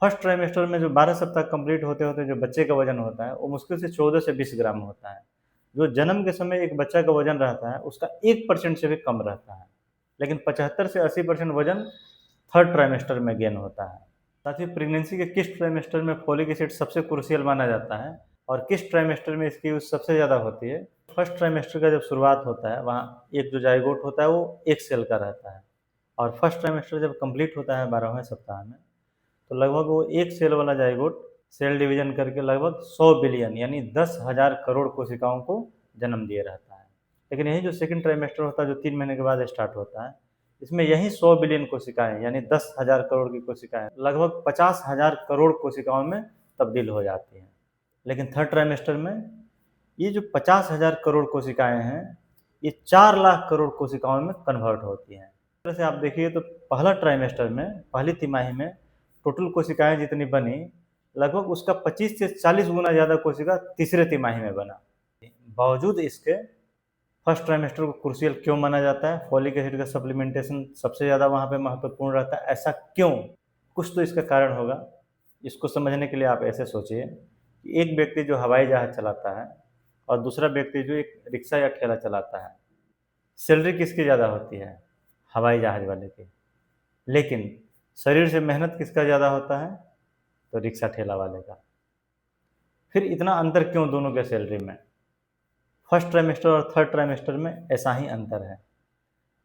First trimester में जो 12 सप्ताह कंप्लीट होते होते जो बच्चे का वजन होता है वो मुश्किल से 14 से 20 ग्राम होता है। जो जन्म के समय एक बच्चा का वजन रहता है उसका 1% से भी कम रहता है। लेकिन 75 से 80% वजन थर्ड ट्राइमेस्टर में गेन होता है। साथ ही प्रेगनेंसी के किस ट्राइमेस्टर में फोलिक एसिड सबसे क्रूशियल माना जाता है और किस ट्राइमेस्टर में इसकी यूज सबसे ज़्यादा होती है। फर्स्ट ट्राइमेस्टर का जब शुरुआत होता है वहाँ एक जो जाइगोट होता है वो एक सेल का रहता है और फर्स्ट ट्राइमेस्टर जब कंप्लीट होता है 12वें सप्ताह में तो लगभग वो एक सेल वाला जाइगोट सेल डिवीजन करके लगभग 100 बिलियन यानी 10,000 करोड़ कोशिकाओं को जन्म दिए रहता है। लेकिन यही जो सेकंड ट्राइमेस्टर होता है जो 3 महीने के बाद स्टार्ट होता है इसमें यही 100 बिलियन कोशिकाएं यानी 10,000 करोड़ की कोशिकाएं लगभग 50,000 करोड़ कोशिकाओं में तब्दील हो जाती हैं। लेकिन थर्ड ट्राइमेस्टर में ये जो 50,000 करोड़ कोशिकाएं हैं ये 4 लाख करोड़ कोशिकाओं में कन्वर्ट होती हैं। इस तरह से आप देखिए तो पहला ट्राइमेस्टर में पहली तिमाही में टोटल कोशिकाएं जितनी बनी लगभग उसका 25 से 40 गुना ज़्यादा कोशिका तीसरे तिमाही में बना। बावजूद इसके फर्स्ट ट्राइमेस्टर को क्रूशियल क्यों माना जाता है? फोलिक एसिड का सप्लीमेंटेशन सबसे ज़्यादा वहाँ पे महत्वपूर्ण रहता है। ऐसा क्यों? कुछ तो इसका कारण होगा। इसको समझने के लिए आप ऐसे सोचिए कि एक व्यक्ति जो हवाई जहाज़ चलाता है और दूसरा व्यक्ति जो एक रिक्शा या ठेला चलाता है, सैलरी किसकी ज़्यादा होती है? हवाई जहाज़ वाले की। लेकिन शरीर से मेहनत किसका ज़्यादा होता है? तो रिक्शा ठेला वाले का। फिर इतना अंतर क्यों दोनों के सैलरी में? फर्स्ट ट्राइमेस्टर और थर्ड ट्राइमेस्टर में ऐसा ही अंतर है।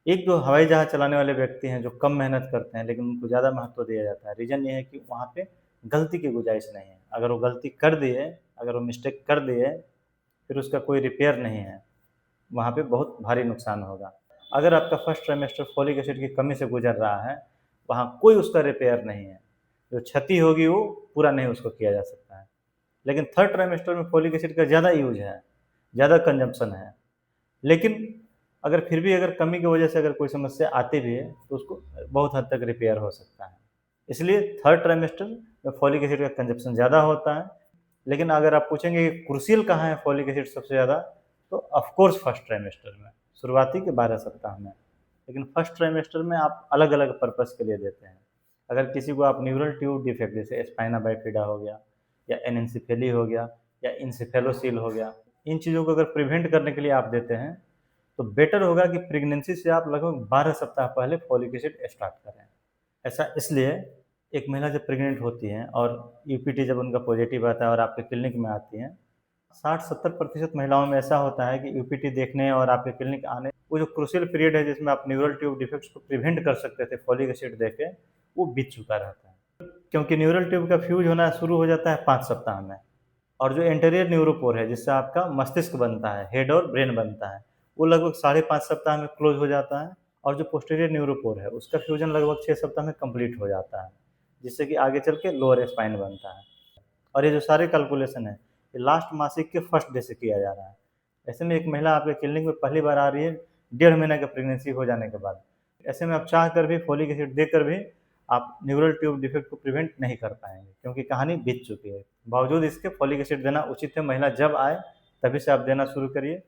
एक जो हवाई जहाज़ चलाने वाले व्यक्ति हैं जो कम मेहनत करते हैं लेकिन उनको ज़्यादा महत्व दिया जाता है। रीज़न ये है कि वहाँ पे गलती की गुंजाइश नहीं है। अगर वो गलती कर दिए, अगर वो मिस्टेक कर दिए, फिर उसका कोई रिपेयर नहीं है। वहाँ पे बहुत भारी नुकसान होगा। अगर आपका फर्स्ट ट्राइमेस्टर फोलिक एसिड की कमी से गुजर रहा है, वहाँ कोई उसका रिपेयर नहीं है। जो क्षति होगी वो पूरा नहीं उसको किया जा सकता है। लेकिन थर्ड ट्राइमेस्टर में फोलिक एसिड का ज़्यादा यूज है, ज़्यादा कंजम्पशन है। लेकिन अगर फिर भी अगर कमी की वजह से अगर कोई समस्या आती भी है तो उसको बहुत हद तक रिपेयर हो सकता है। इसलिए थर्ड ट्राइमेस्टर में फोलिक एसिड का कंजम्पशन ज़्यादा होता है। लेकिन अगर आप पूछेंगे कि क्रूशियल कहाँ है फोलिक एसिड सबसे ज़्यादा, तो ऑफ कोर्स फर्स्ट ट्राइमेस्टर में, शुरुआती के 12 सप्ताह में। लेकिन फर्स्ट ट्राइमेस्टर में आप अलग-अलग पर्पस के लिए देते हैं। अगर किसी को आप न्यूरल ट्यूब डिफेक्ट जैसे स्पाइना बाइफिडा हो गया या एनेंसेफेली हो गया या इंसेफेलोसील हो गया, इन चीज़ों को अगर प्रिवेंट करने के लिए आप देते हैं तो बेटर होगा कि प्रेगनेंसी से आप लगभग 12 सप्ताह पहले फोलिक एसिड स्टार्ट करें। ऐसा इसलिए एक महिला जब प्रेग्नेंट होती हैं और यूपीटी जब उनका पॉजिटिव आता है और आपके क्लिनिक में आती हैं, 60-70% महिलाओं में ऐसा होता है कि यूपीटी देखने और आपके क्लिनिक आने वो जो क्रूशियल पीरियड है जिसमें आप न्यूरल ट्यूब डिफेक्ट्स को प्रिवेंट कर सकते थे फोलिक एसिड देके, वो बीत चुका रहता है। क्योंकि न्यूरल ट्यूब का फ्यूज होना शुरू हो जाता है 5 सप्ताह में और जो एंटीरियर न्यूरोपोर है जिससे आपका मस्तिष्क बनता है, हेड और ब्रेन बनता है, वो लगभग 5.5 सप्ताह में क्लोज हो जाता है और जो पोस्टीरियर न्यूरोपोर है उसका फ्यूजन लगभग 6 सप्ताह में कंप्लीट हो जाता है, जिससे कि आगे चल के लोअर स्पाइन बनता है। और ये जो सारे कैलकुलेशन है ये लास्ट मासिक के फर्स्ट डे से किया जा रहा है। ऐसे में एक महिला आपके क्लिनिक में पहली बार आ रही है 1.5 महीने का प्रेगनेंसी हो जाने के बाद। ऐसे में आप चाह कर भी फोलिक एसिड देकर भी आप न्यूरल ट्यूब डिफेक्ट को प्रिवेंट नहीं कर पाएंगे क्योंकि कहानी बीत चुकी है। बावजूद इसके फोलिक एसिड देना उचित है। महिला जब आए तभी से आप देना शुरू करिए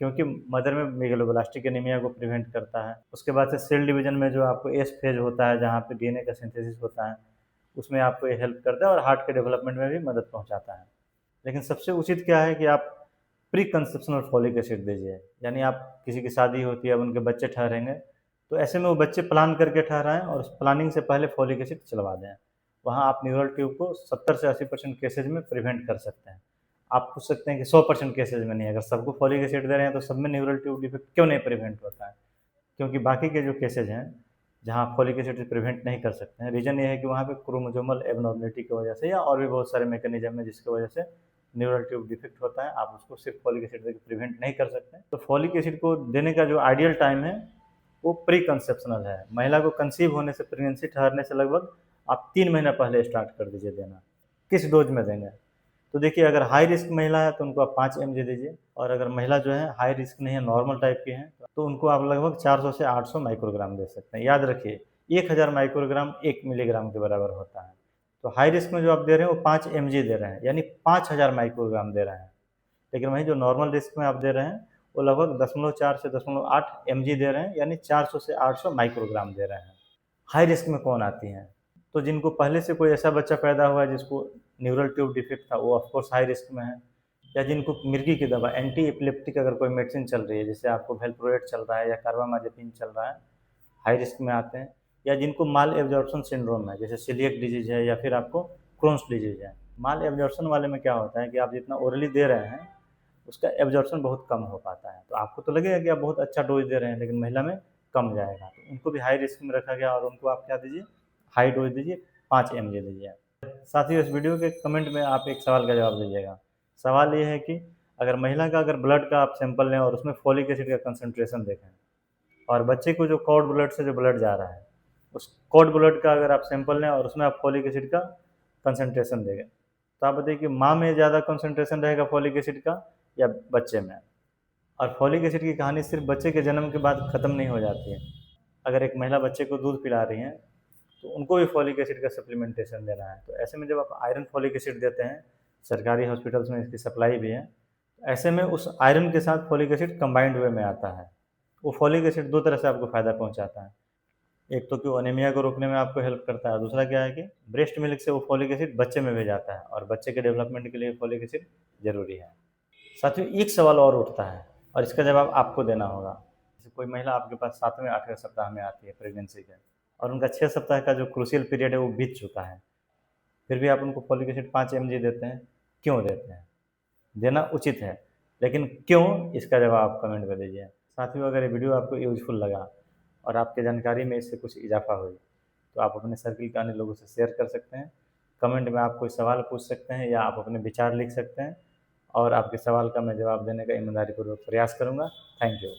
क्योंकि मदर में मेगालोब्लास्टिक एनीमिया को प्रिवेंट करता है। उसके बाद से सेल डिवीजन में जो आपको एस फेज होता है जहाँ पे डीएनए का सिंथेसिस होता है उसमें आपको ये हेल्प करता है और हार्ट के डेवलपमेंट में भी मदद पहुँचाता है। लेकिन सबसे उचित क्या है कि आप प्री कंसेप्शनल फोलिक एसिड दीजिए। यानी आप किसी की शादी होती है अब उनके बच्चे ठहरेंगे तो ऐसे में वो बच्चे प्लान करके ठहराएं और उस प्लानिंग से पहले फोलिक एसिड चलवा दें। वहाँ आप न्यूरल ट्यूब को 70 से 80% केसेज में प्रिवेंट कर सकते हैं। आप पूछ सकते हैं कि 100% केसेज में नहीं, अगर सबको फोलिक एसिड दे रहे हैं तो सब में न्यूरल ट्यूब डिफेक्ट क्यों नहीं प्रिवेंट होता है? क्योंकि बाकी के जो केसेज हैं जहाँ फोलिक एसिड से प्रिवेंट नहीं कर सकते हैं, रीज़न ये है कि वहाँ पे क्रोमोसोमल एबनॉर्मलिटी की वजह से या और भी बहुत सारे मैकेनिज्म है जिसकी वजह से न्यूरल ट्यूब डिफेक्ट होता है। आप उसको सिर्फ फोलिक एसिड देकर प्रिवेंट नहीं कर सकते। तो फोलिक एसिड को देने का जो आइडियल टाइम है वो प्री कंसेप्शनल है। महिला को कंसीव होने से, प्रेगनेंसी ठहरने से लगभग आप 3 महीना पहले स्टार्ट कर दीजिए देना। किस डोज में देंगे? तो देखिए अगर हाई रिस्क महिला है तो उनको आप 5 mg दीजिए और अगर महिला जो है हाई रिस्क नहीं है, नॉर्मल टाइप की है, तो उनको आप लगभग 400 से 800 माइक्रोग्राम दे सकते हैं। याद रखिए 1000 माइक्रोग्राम 1 मिलीग्राम के बराबर होता है। तो हाई रिस्क में जो आप दे रहे हैं वो 5 mg दे रहे हैं, यानी 5000 माइक्रोग्राम दे रहे हैं। लेकिन वहीं जो नॉर्मल रिस्क में आप दे रहे हैं वो लगभग 0.4 से 0.8 mg दे रहे हैं, यानी 400 से 800 माइक्रोग्राम दे रहे हैं। हाई रिस्क में कौन आती हैं? तो जिनको पहले से कोई ऐसा बच्चा पैदा हुआ है जिसको न्यूरल ट्यूब डिफेक्ट था, वो ऑफ कोर्स हाई रिस्क में है। या जिनको मिर्गी की दवा एंटी एपिलेप्टिक अगर कोई मेडिसिन चल रही है, जैसे आपको वेलप्रोएट चल रहा है या कार्बामाजेपिन चल रहा है, हाई रिस्क में आते हैं। या जिनको माल एब्जॉर्प्शन सिंड्रोम है, जैसे सीलिएक डिजीज है या फिर आपको क्रोन्स डिजीज है। माल एब्जॉर्प्शन वाले में क्या होता है कि आप जितना ओरली दे रहे हैं उसका एब्जॉर्प्शन बहुत कम हो पाता है, तो आपको तो लगेगा कि आप बहुत अच्छा डोज दे रहे हैं, लेकिन महिला में कम जाएगा, तो उनको भी हाई रिस्क में रखा गया और उनको आप क्या दीजिए, हाई डोज दीजिए, 5 mg दीजिए। साथियों, इस वीडियो के कमेंट में आप एक सवाल का जवाब दीजिएगा। सवाल ये है कि अगर महिला का ब्लड का आप सैंपल लें और उसमें फॉलिक एसिड का कंसंट्रेशन देखें, और बच्चे को जो कॉर्ड ब्लड से जो ब्लड जा रहा है, उस कॉर्ड ब्लड का अगर आप सैंपल लें और उसमें आप फॉलिक एसिड का कंसंट्रेशन देंगे, तो आप बताइए कि माँ में ज़्यादा कंसंट्रेशन रहेगा फॉलिक एसिड का या बच्चे में। और फॉलिक एसिड की कहानी सिर्फ बच्चे के जन्म के बाद ख़त्म नहीं हो जाती है। अगर एक महिला बच्चे को दूध पिला रही हैं तो उनको भी फॉलिक एसिड का सप्लीमेंटेशन देना है। तो ऐसे में जब आप आयरन फॉलिक एसिड देते हैं, सरकारी हॉस्पिटल्स में इसकी सप्लाई भी है, तो ऐसे में उस आयरन के साथ फॉलिक एसिड कंबाइंड वे में आता है। वो फॉलिक एसिड 2 तरह से आपको फ़ायदा पहुँचाता है। एक तो कि वो एनीमिया को रोकने में आपको हेल्प करता है, दूसरा क्या है कि ब्रेस्ट मिल्क से वो फॉलिक एसिड बच्चे में भी जाता है और बच्चे के डेवलपमेंट के लिए फॉलिक एसिड ज़रूरी है। साथियों, एक सवाल और उठता है और इसका जवाब आपको देना होगा। जैसे कोई महिला आपके पास 7वें 8वें सप्ताह में आती है प्रेगनेंसी के, और उनका 6 सप्ताह का जो क्रूशियल पीरियड है वो बीत चुका है, फिर भी आप उनको फॉलिक एसिड 5 mg देते हैं। क्यों देते हैं? देना उचित है, लेकिन क्यों, इसका जवाब आप कमेंट में दीजिए। साथियों, अगर ये वीडियो आपको यूजफुल लगा और आपकी जानकारी में इससे कुछ इजाफा हुई, तो आप अपने सर्किल के अन्य लोगों से शेयर कर सकते हैं। कमेंट में आप कोई सवाल पूछ सकते हैं या आप अपने विचार लिख सकते हैं, और आपके सवाल का मैं जवाब देने का ईमानदारीपूर्वक प्रयास करूँगा। Thank you.